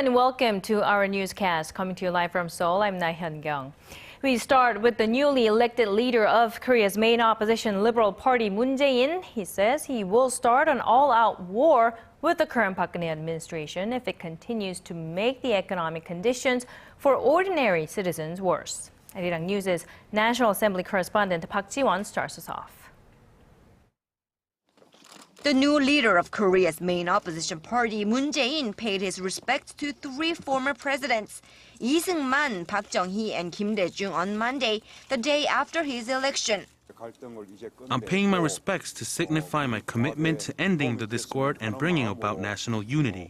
and welcome to our newscast, coming to you live from Seoul. I'm Laah Hyun-kyung. We start with the newly elected leader of Korea's main opposition Liberal Party, Moon Jae-in. He says he will start an all-out war with the current Park Geun-hye administration if it continues to make the economic conditions for ordinary citizens worse. Arirang News' National Assembly correspondent Park Ji-won starts us off. The new leader of Korea's main opposition party, Moon Jae-in, paid his respects to three former presidents, Rhee Seung-man, Park Geun-hye, and Kim Dae-jung on Monday, the day after his election. I'm paying my respects to signify my commitment to ending the discord and bringing about national unity.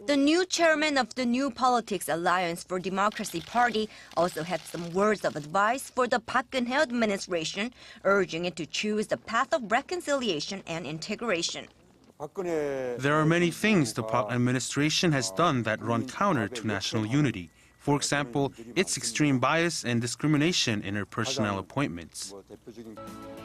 The new chairman of the New Politics Alliance for Democracy Party also had some words of advice for the Park Geun-hye administration, urging it to choose the path of reconciliation and integration. There are many things the Park administration has done that run counter to national unity. For example, its extreme bias and discrimination in her personnel appointments.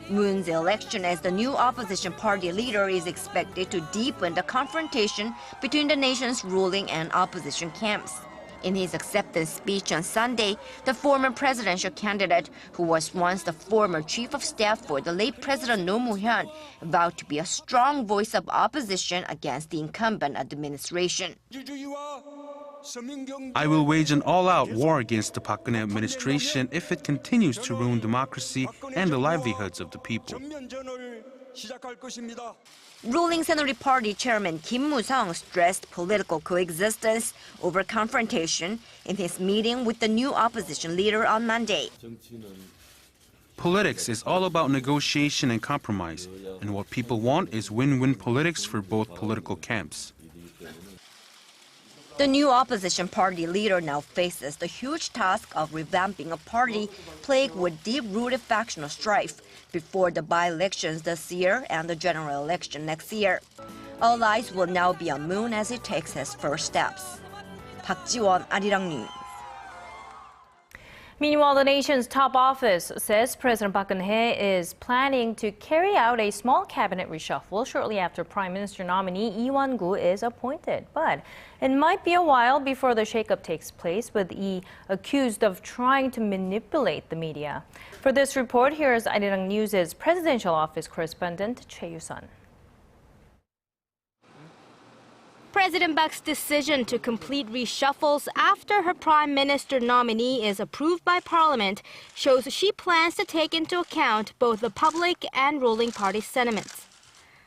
Moon's election as the new opposition party leader is expected to deepen the confrontation between the nation's ruling and opposition camps. In his acceptance speech on Sunday, the former presidential candidate, who was once the former chief of staff for the late President Roh Moo-hyun, vowed to be a strong voice of opposition against the incumbent administration. I will wage an all-out war against the Park Geun-hye administration if it continues to ruin democracy and the livelihoods of the people. Ruling Saenuri Party Chairman Kim Moo-sung stressed political coexistence over confrontation in his meeting with the new opposition leader on Monday. Politics is all about negotiation and compromise, and what people want is win-win politics for both political camps. The new opposition party leader now faces the huge task of revamping a party plagued with deep-rooted factional strife before the by-elections this year and the general election next year. All eyes will now be on Moon as he takes his first steps. Park Ji-won, Arirang News. Meanwhile, the nation's top office says President Park Geun-hye is planning to carry out a small cabinet reshuffle shortly after Prime Minister nominee Lee Won-gu is appointed. But it might be a while before the shakeup takes place, with Lee accused of trying to manipulate the media. For this report, here is Arirang News' presidential office correspondent Choi Yoo-sun. President Park's decision to complete reshuffles after her prime minister nominee is approved by parliament shows she plans to take into account both the public and ruling party sentiments.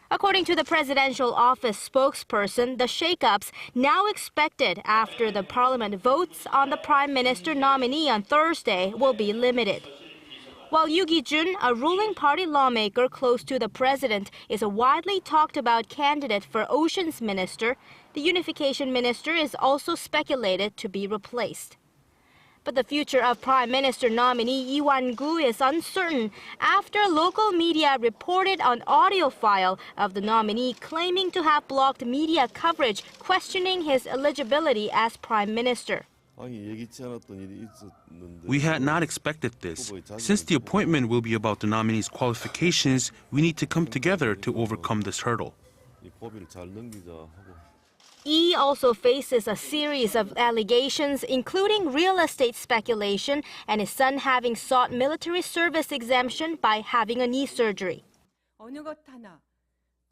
According to the presidential office spokesperson, the shakeups now expected after the parliament votes on the prime minister nominee on Thursday will be limited. While Yoo Gi-jun, a ruling party lawmaker close to the president, is a widely talked about candidate for Oceans Minister, the Unification Minister is also speculated to be replaced. But the future of Prime Minister nominee Lee Won-gu is uncertain after local media reported an audio file of the nominee claiming to have blocked media coverage questioning his eligibility as Prime Minister. We had not expected this. Since the appointment will be about the nominee's qualifications, we need to come together to overcome this hurdle. Lee also faces a series of allegations, including real estate speculation and his son having sought military service exemption by having a knee surgery.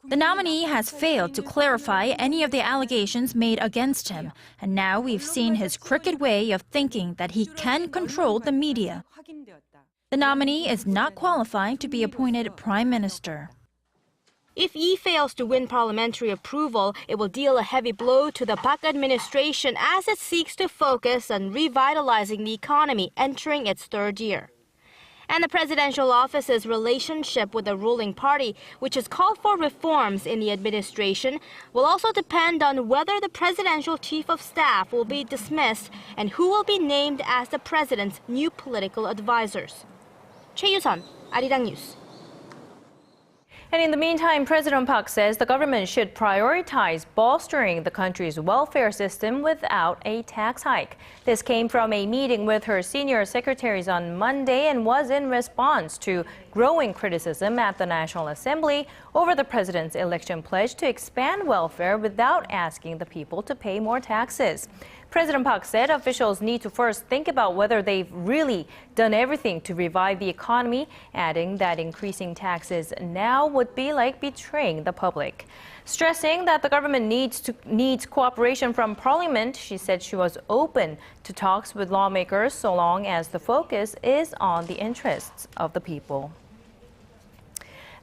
The nominee has failed to clarify any of the allegations made against him, and now we've seen his crooked way of thinking that he can control the media. The nominee is not qualified to be appointed prime minister. If Lee fails to win parliamentary approval, it will deal a heavy blow to the Park administration as it seeks to focus on revitalizing the economy entering its third year. And the presidential office's relationship with the ruling party, which has called for reforms in the administration, will also depend on whether the presidential chief of staff will be dismissed and who will be named as the president's new political advisors. Choi Yoo-sun, Arirang News. And in the meantime, President Park says the government should prioritize bolstering the country's welfare system without a tax hike. This came from a meeting with her senior secretaries on Monday and was in response to growing criticism at the National Assembly over the president's election pledge to expand welfare without asking the people to pay more taxes. President Park said officials need to first think about whether they've really done everything to revive the economy, adding that increasing taxes now would be like betraying the public. Stressing that the government needs cooperation from Parliament, she said she was open to talks with lawmakers so long as the focus is on the interests of the people.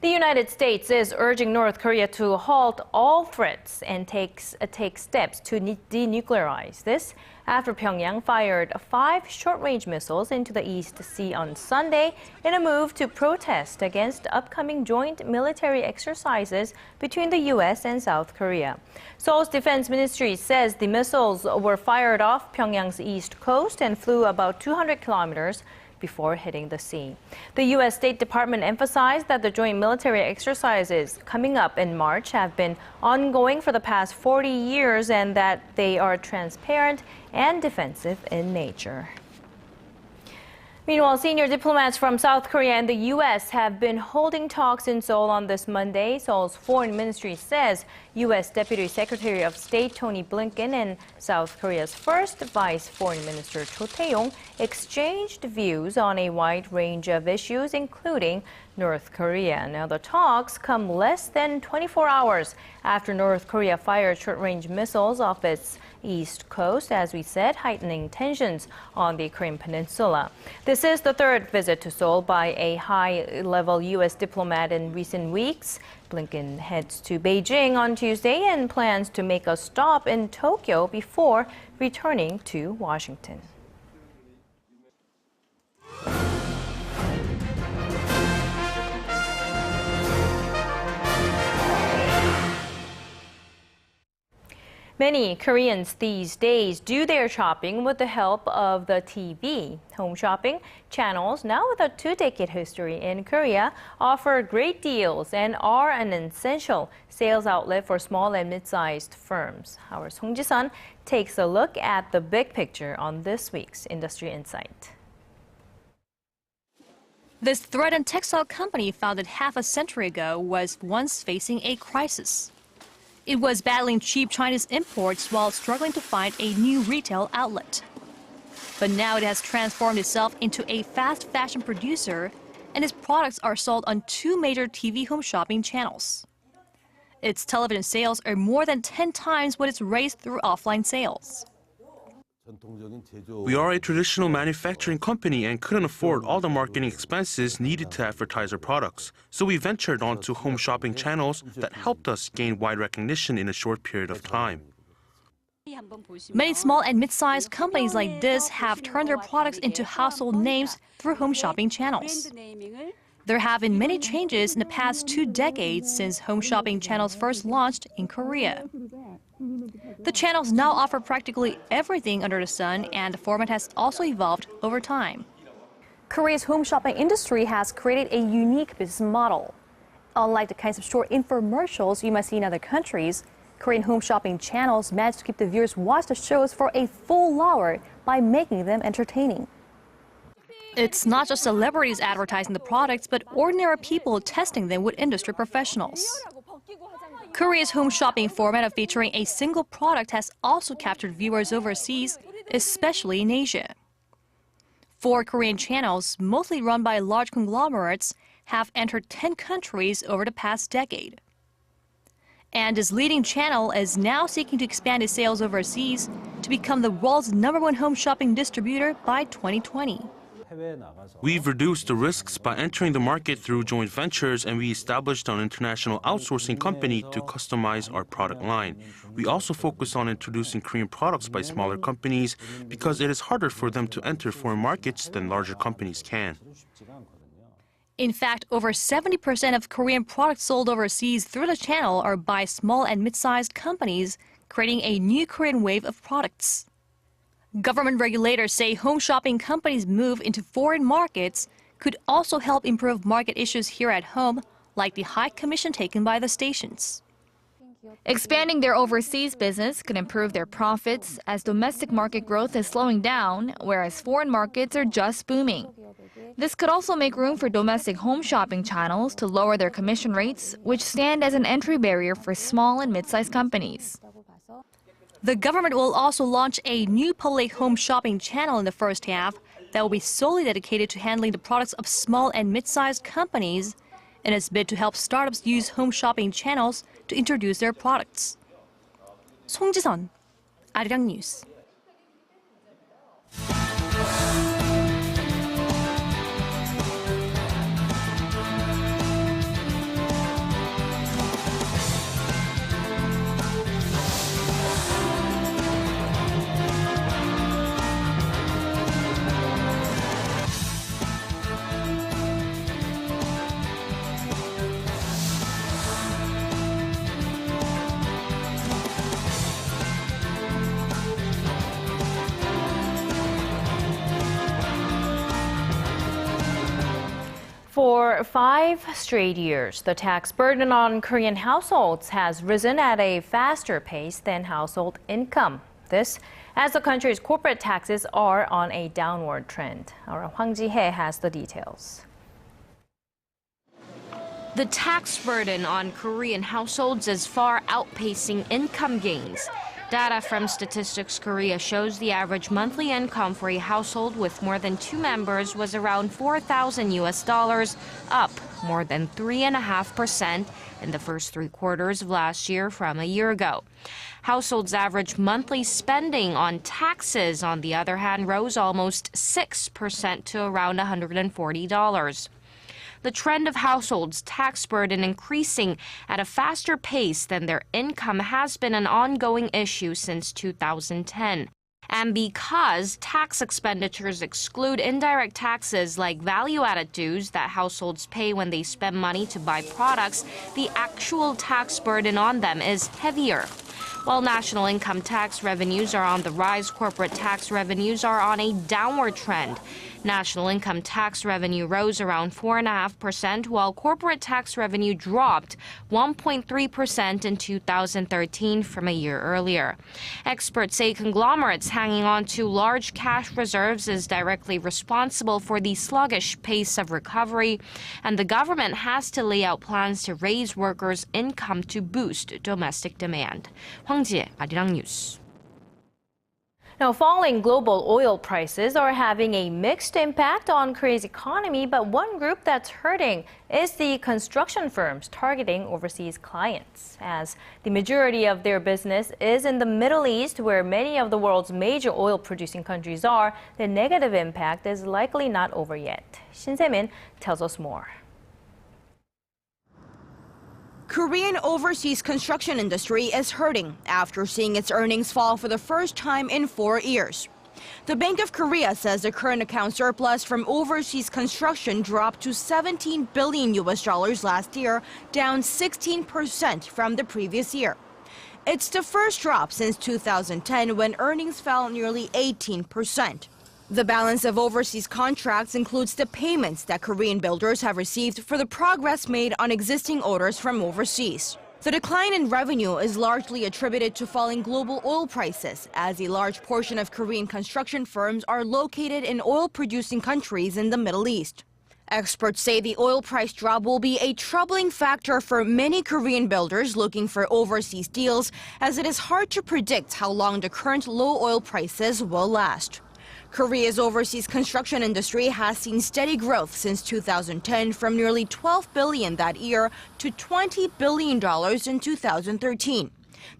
The United States is urging North Korea to halt all threats and take steps to denuclearize. This after Pyongyang fired 5 short-range missiles into the East Sea on Sunday in a move to protest against upcoming joint military exercises between the U.S. and South Korea. Seoul's defense ministry says the missiles were fired off Pyongyang's east coast and flew about 200 kilometers before hitting the sea. The U.S. State Department emphasized that the joint military exercises coming up in March have been ongoing for the past 40 years and that they are transparent and defensive in nature. Meanwhile, senior diplomats from South Korea and the U.S. have been holding talks in Seoul on this Monday. Seoul's foreign ministry says U.S. Deputy Secretary of State Tony Blinken and South Korea's first Vice Foreign Minister Cho Tae-yong exchanged views on a wide range of issues, including North Korea. Now, the talks come less than 24 hours after North Korea fired short-range missiles off its east coast, as we said, heightening tensions on the Korean peninsula. This is the third visit to Seoul by a high-level U.S. diplomat in recent weeks. Blinken heads to Beijing on Tuesday and plans to make a stop in Tokyo before returning to Washington. Many Koreans these days do their shopping with the help of the TV. Home shopping channels, now with a 2-decade history in Korea, offer great deals and are an essential sales outlet for small and mid-sized firms. Our Song Ji-sun takes a look at the big picture on this week's Industry Insight. This thread and textile company founded half a century ago was once facing a crisis. It was battling cheap Chinese imports while struggling to find a new retail outlet. But now it has transformed itself into a fast fashion producer, and its products are sold on 2 major TV home shopping channels. Its television sales are more than 10 times what it's raised through offline sales. We are a traditional manufacturing company and couldn't afford all the marketing expenses needed to advertise our products. So we ventured onto home shopping channels that helped us gain wide recognition in a short period of time. Many small and mid-sized companies like this have turned their products into household names through home shopping channels. There have been many changes in the past 2 decades since home shopping channels first launched in Korea. The channels now offer practically everything under the sun, and the format has also evolved over time. Korea's home shopping industry has created a unique business model. Unlike the kinds of short infomercials you might see in other countries, Korean home shopping channels manage to keep the viewers watch the shows for a full hour by making them entertaining. It's not just celebrities advertising the products, but ordinary people testing them with industry professionals. Korea's home shopping format of featuring a single product has also captured viewers overseas, especially in Asia. 4 Korean channels, mostly run by large conglomerates, have entered 10 countries over the past decade. And this leading channel is now seeking to expand its sales overseas to become the world's #1 home shopping distributor by 2020. We've reduced the risks by entering the market through joint ventures, and we established an international outsourcing company to customize our product line. We also focus on introducing Korean products by smaller companies because it is harder for them to enter foreign markets than larger companies can. In fact, over 70% of Korean products sold overseas through the channel are by small and mid-sized companies, creating a new Korean wave of products. Government regulators say home shopping companies' move into foreign markets could also help improve market issues here at home, like the high commission taken by the stations. Expanding their overseas business could improve their profits as domestic market growth is slowing down, whereas foreign markets are just booming. This could also make room for domestic home shopping channels to lower their commission rates, which stand as an entry barrier for small and mid-sized companies. The government will also launch a new public home shopping channel in the first half that will be solely dedicated to handling the products of small and mid-sized companies in its bid to help startups use home shopping channels to introduce their products. 송지선, 아리랑 뉴스. For 5 straight years, the tax burden on Korean households has risen at a faster pace than household income. This as the country's corporate taxes are on a downward trend. Our Hwang Ji-hye has the details. The tax burden on Korean households is far outpacing income gains. Data from Statistics Korea shows the average monthly income for a household with more than 2 members was around $4,000, up more than 3.5% in the first 3 quarters of last year from a year ago. Households' average monthly spending on taxes, on the other hand, rose almost 6% to around $140. The trend of households' tax burden increasing at a faster pace than their income has been an ongoing issue since 2010. And because tax expenditures exclude indirect taxes like value-added dues that households pay when they spend money to buy products, the actual tax burden on them is heavier. While national income tax revenues are on the rise, corporate tax revenues are on a downward trend. National income tax revenue rose around 4.5%, while corporate tax revenue dropped 1.3% in 2013 from a year earlier. Experts say conglomerates hanging on to large cash reserves is directly responsible for the sluggish pace of recovery, and the government has to lay out plans to raise workers' income to boost domestic demand. Hwang Ji-hye, Arirang News. Now, falling global oil prices are having a mixed impact on Korea's economy, but one group that's hurting is the construction firms targeting overseas clients, as the majority of their business is in the Middle East, where many of the world's major oil-producing countries are. The negative impact is likely not over yet. Shin Se-min tells us more. Korean overseas construction industry is hurting after seeing its earnings fall for the first time in 4 years. The Bank of Korea says the current account surplus from overseas construction dropped to $17 billion last year, down 16% from the previous year. It's the first drop since 2010, when earnings fell nearly 18%. The balance of overseas contracts includes the payments that Korean builders have received for the progress made on existing orders from overseas. The decline in revenue is largely attributed to falling global oil prices, as a large portion of Korean construction firms are located in oil-producing countries in the Middle East. Experts say the oil price drop will be a troubling factor for many Korean builders looking for overseas deals, as it is hard to predict how long the current low oil prices will last. Korea's overseas construction industry has seen steady growth since 2010, from nearly $12 billion that year to $20 billion in 2013.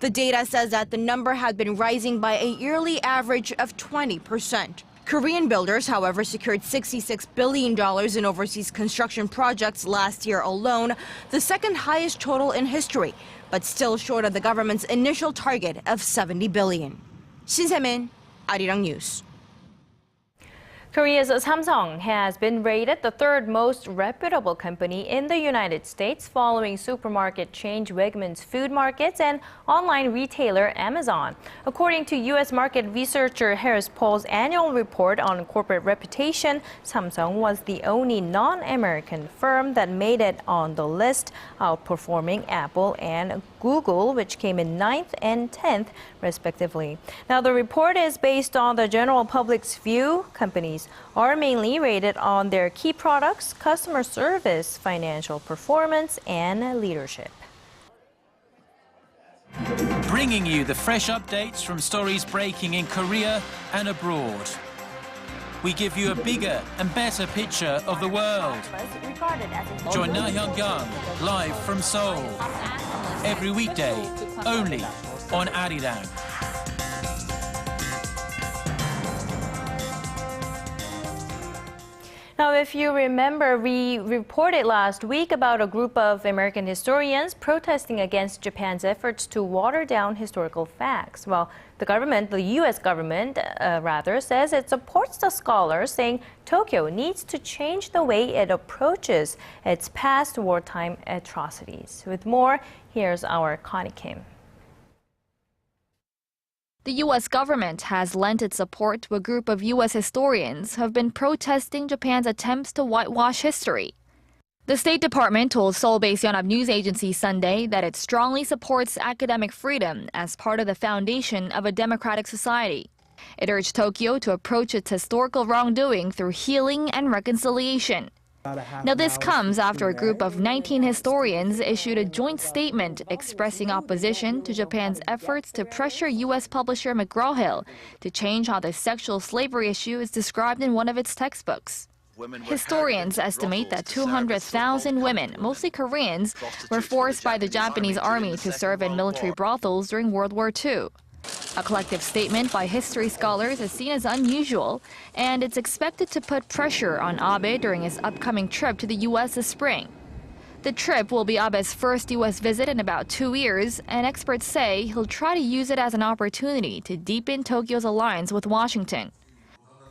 The data says that the number had been rising by a yearly average of 20%. Korean builders, however, secured $66 billion in overseas construction projects last year alone, the second highest total in history, but still short of the government's initial target of $70 billion. Shin Se-min, Arirang News. Korea's Samsung has been rated the third most reputable company in the United States following supermarket chain Wegmans Food Markets and online retailer Amazon. According to U.S. market researcher Harris Poll's annual report on corporate reputation, Samsung was the only non-American firm that made it on the list, outperforming Apple and Google, which came in 9th and 10th, respectively. Now, the report is based on the general public's view. Companies are mainly rated on their key products, customer service, financial performance, and leadership. Bringing you the fresh updates from stories breaking in Korea and abroad. We give you a bigger and better picture of the world. Join Laah Hyun-kyung live from Seoul. Every weekday, only on ARIRANG. Now, if you remember, we reported last week about a group of American historians protesting against Japan's efforts to water down historical facts. Well, the U.S. government, says it supports the scholars, saying Tokyo needs to change the way it approaches its past wartime atrocities. With more, here's our Connie Kim. The U.S. government has lent its support to a group of U.S. historians who have been protesting Japan's attempts to whitewash history. The State Department told Seoul-based Yonhap News Agency Sunday that it strongly supports academic freedom as part of the foundation of a democratic society. It urged Tokyo to approach its historical wrongdoing through healing and reconciliation. Now, this comes after a group of 19 historians issued a joint statement expressing opposition to Japan's efforts to pressure U.S. publisher McGraw-Hill to change how the sexual slavery issue is described in one of its textbooks. Historians estimate that 200,000 women, mostly Koreans, were forced by the Japanese army to serve in military brothels during World War II. A collective statement by history scholars is seen as unusual, and it's expected to put pressure on Abe during his upcoming trip to the U.S. this spring. The trip will be Abe's first U.S. visit in about 2 years, and experts say he'll try to use it as an opportunity to deepen Tokyo's alliance with Washington.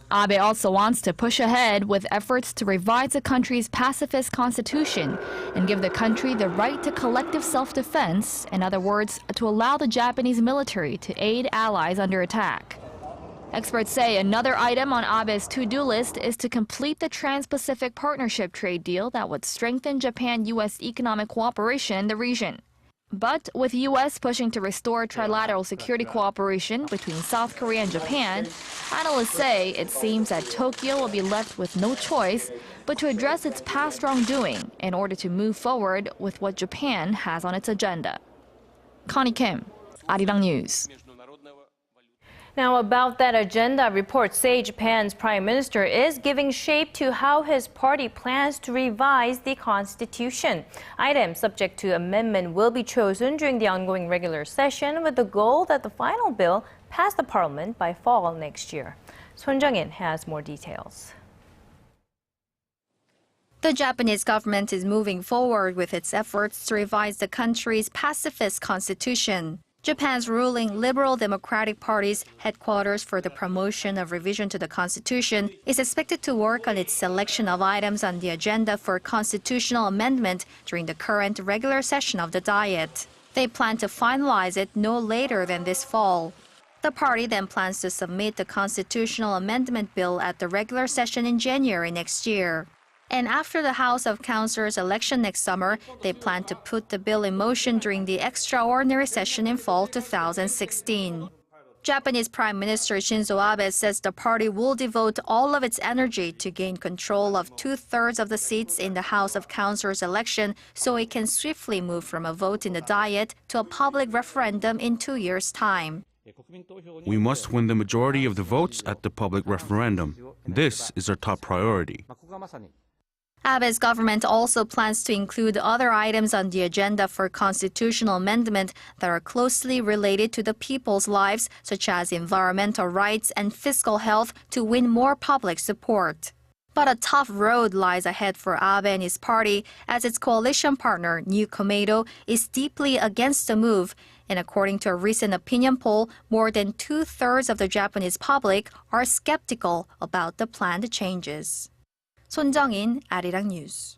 Abe also wants to push ahead with efforts to revise the country's pacifist constitution and give the country the right to collective self-defense, in other words, to allow the Japanese military to aid allies under attack. Experts say another item on Abe's to-do list is to complete the Trans-Pacific Partnership trade deal that would strengthen Japan-U.S. economic cooperation in the region. But with the U.S. pushing to restore trilateral security cooperation between South Korea and Japan, analysts say it seems that Tokyo will be left with no choice but to address its past wrongdoing in order to move forward with what Japan has on its agenda. Connie Kim, Arirang News. Now, about that agenda, reports say Japan's prime minister is giving shape to how his party plans to revise the constitution. Items subject to amendment will be chosen during the ongoing regular session with the goal that the final bill pass the parliament by fall next year. Son Jung-in has more details. The Japanese government is moving forward with its efforts to revise the country's pacifist constitution. Japan's ruling Liberal Democratic Party's headquarters for the promotion of revision to the constitution is expected to work on its selection of items on the agenda for constitutional amendment during the current regular session of the Diet. They plan to finalize it no later than this fall. The party then plans to submit the constitutional amendment bill at the regular session in January next year. And after the House of Councillors election next summer, they plan to put the bill in motion during the extraordinary session in fall 2016. Japanese Prime Minister Shinzo Abe says the party will devote all of its energy to gain control of 2/3 of the seats in the House of Councillors election so it can swiftly move from a vote in the Diet to a public referendum in 2 years' time. We must win the majority of the votes at the public referendum. This is our top priority. Abe's government also plans to include other items on the agenda for constitutional amendment that are closely related to the people's lives, such as environmental rights and fiscal health, to win more public support. But a tough road lies ahead for Abe and his party, as its coalition partner, New Komeito, is deeply against the move. And according to a recent opinion poll, more than 2/3 of the Japanese public are skeptical about the planned changes. Son Jung-in, Arirang News.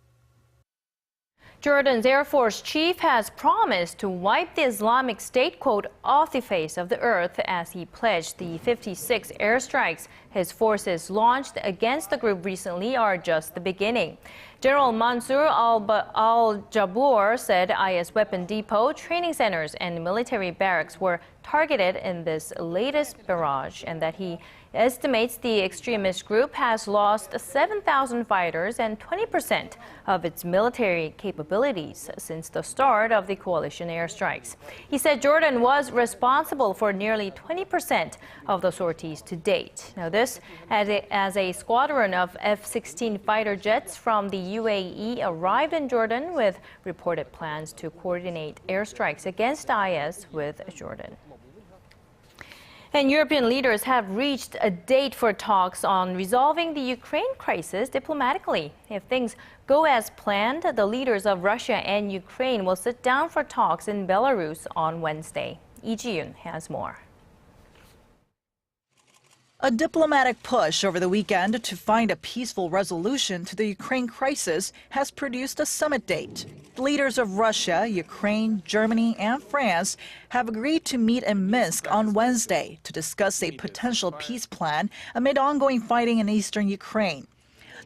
Jordan's Air Force chief has promised to wipe the Islamic State, quote, off the face of the earth as he pledged the 56 airstrikes his forces launched against the group recently are just the beginning. General Mansour al-Jabbour said IS weapon depot, training centers, and military barracks were targeted in this latest barrage, and that he estimates the extremist group has lost 7,000 fighters and 20% of its military capabilities since the start of the coalition airstrikes. He said Jordan was responsible for nearly 20% of the sorties to date. Now this as a squadron of F-16 fighter jets from the UAE arrived in Jordan with reported plans to coordinate airstrikes against IS with Jordan. And European leaders have reached a date for talks on resolving the Ukraine crisis diplomatically. If things go as planned, the leaders of Russia and Ukraine will sit down for talks in Belarus on Wednesday. Lee Ji-yoon has more. A diplomatic push over the weekend to find a peaceful resolution to the Ukraine crisis has produced a summit date. The leaders of Russia, Ukraine, Germany, and France have agreed to meet in Minsk on Wednesday to discuss a potential peace plan amid ongoing fighting in eastern Ukraine.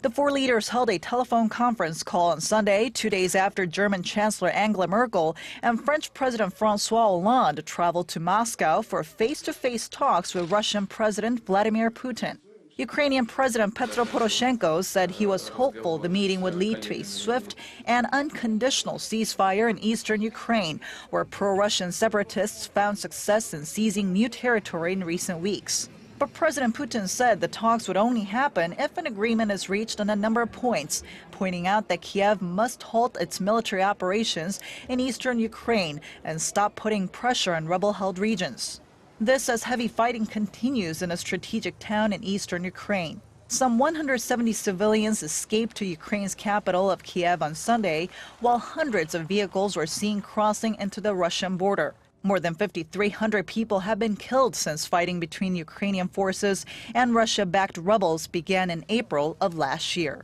The four leaders held a telephone conference call on Sunday, 2 days after German Chancellor Angela Merkel and French President François Hollande traveled to Moscow for face-to-face talks with Russian President Vladimir Putin. Ukrainian President Petro Poroshenko said he was hopeful the meeting would lead to a swift and unconditional ceasefire in eastern Ukraine, where pro-Russian separatists found success in seizing new territory in recent weeks. But President Putin said the talks would only happen if an agreement is reached on a number of points, pointing out that Kiev must halt its military operations in eastern Ukraine and stop putting pressure on rebel-held regions. This as heavy fighting continues in a strategic town in eastern Ukraine. Some 170 civilians escaped to Ukraine's capital of Kiev on Sunday, while hundreds of vehicles were seen crossing into the Russian border. More than 5,300 people have been killed since fighting between Ukrainian forces and Russia-backed rebels began in April of last year.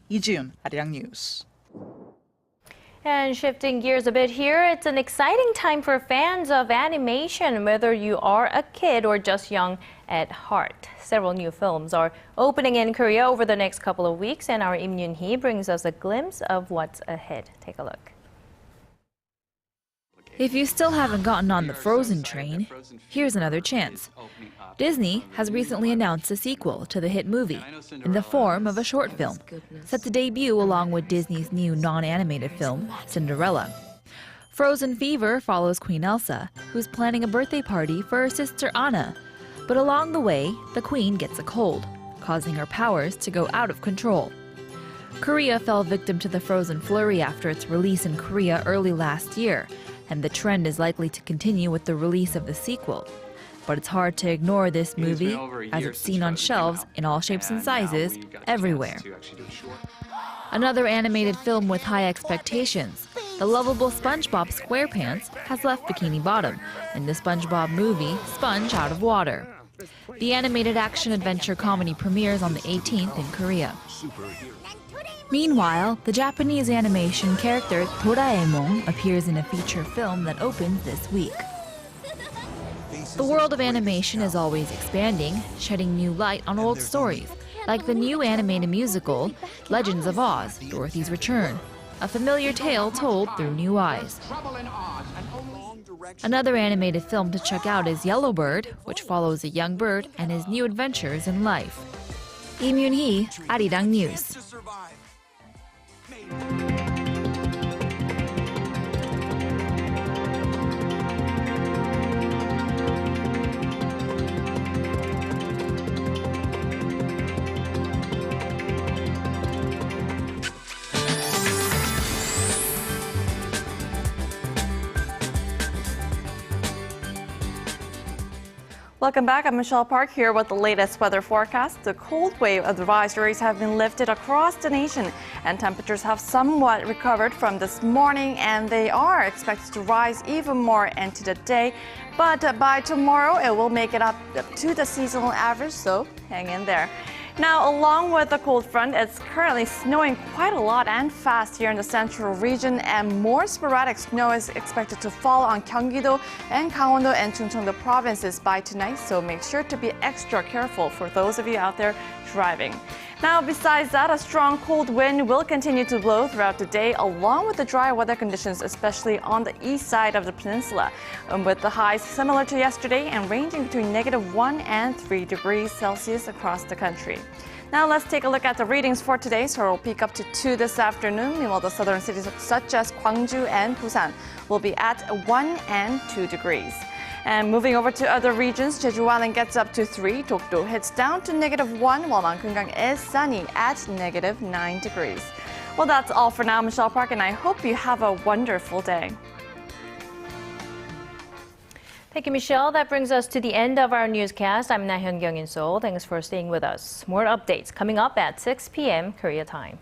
Lee Ji-yoon, Arirang News. And shifting gears a bit here, it's an exciting time for fans of animation, whether you are a kid or just young at heart. Several new films are opening in Korea over the next couple of weeks, and our Im Yoon-hee brings us a glimpse of what's ahead. Take a look. If you still haven't gotten on the Frozen train, here's another chance. Disney has recently announced a sequel to the hit movie in the form of a short film, set to debut along with Disney's new non-animated film, Cinderella. Frozen Fever follows Queen Elsa, who's planning a birthday party for her sister Anna. But along the way, the Queen gets a cold, causing her powers to go out of control. Korea fell victim to the Frozen flurry after its release in Korea early last year, and the trend is likely to continue with the release of the sequel. But it's hard to ignore this movie, as it's seen on shelves in all shapes and sizes, everywhere. Another animated film with high expectations, the lovable SpongeBob SquarePants has left Bikini Bottom in the SpongeBob movie Sponge Out of Water. The animated action-adventure comedy premieres on the 18th in Korea. Meanwhile, the Japanese animation character Doraemon appears in a feature film that opens this week. The world of animation is always expanding, shedding new light on old stories, like the new animated musical, Legends of Oz, Dorothy's Return, a familiar tale told through new eyes. Another animated film to check out is Yellow Bird, which follows a young bird and his new adventures in life. Im Yoon-hee, Arirang News. Welcome back. I'm Michelle Park here with the latest weather forecast. The cold wave advisories have been lifted across the nation, and temperatures have somewhat recovered from this morning, and they are expected to rise even more into the day. But by tomorrow, it will make it up to the seasonal average, so hang in there. Now, along with the cold front, it's currently snowing quite a lot and fast here in the central region, and more sporadic snow is expected to fall on Gyeonggi-do and Gangwon-do and Chungcheong-do provinces by tonight, so make sure to be extra careful for those of you out there driving. Now, besides that, a strong cold wind will continue to blow throughout the day, along with the dry weather conditions, especially on the east side of the peninsula, with the highs similar to yesterday and ranging between -1 and 3 degrees Celsius across the country. Now let's take a look at the readings for today. Seoul will peak up to 2 this afternoon. Meanwhile, the southern cities such as Gwangju and Busan will be at 1 and 2 degrees. And moving over to other regions, Jeju-Hwaling gets up to 3, Dokdo hits down to -1, while Mangungang is sunny at -9 degrees. Well, that's all for now, Michelle Park, and I hope you have a wonderful day. Thank you, Michelle. That brings us to the end of our newscast. I'm Laah Hyun-kyung in Seoul. Thanks for staying with us. More updates coming up at 6 p.m. Korea time.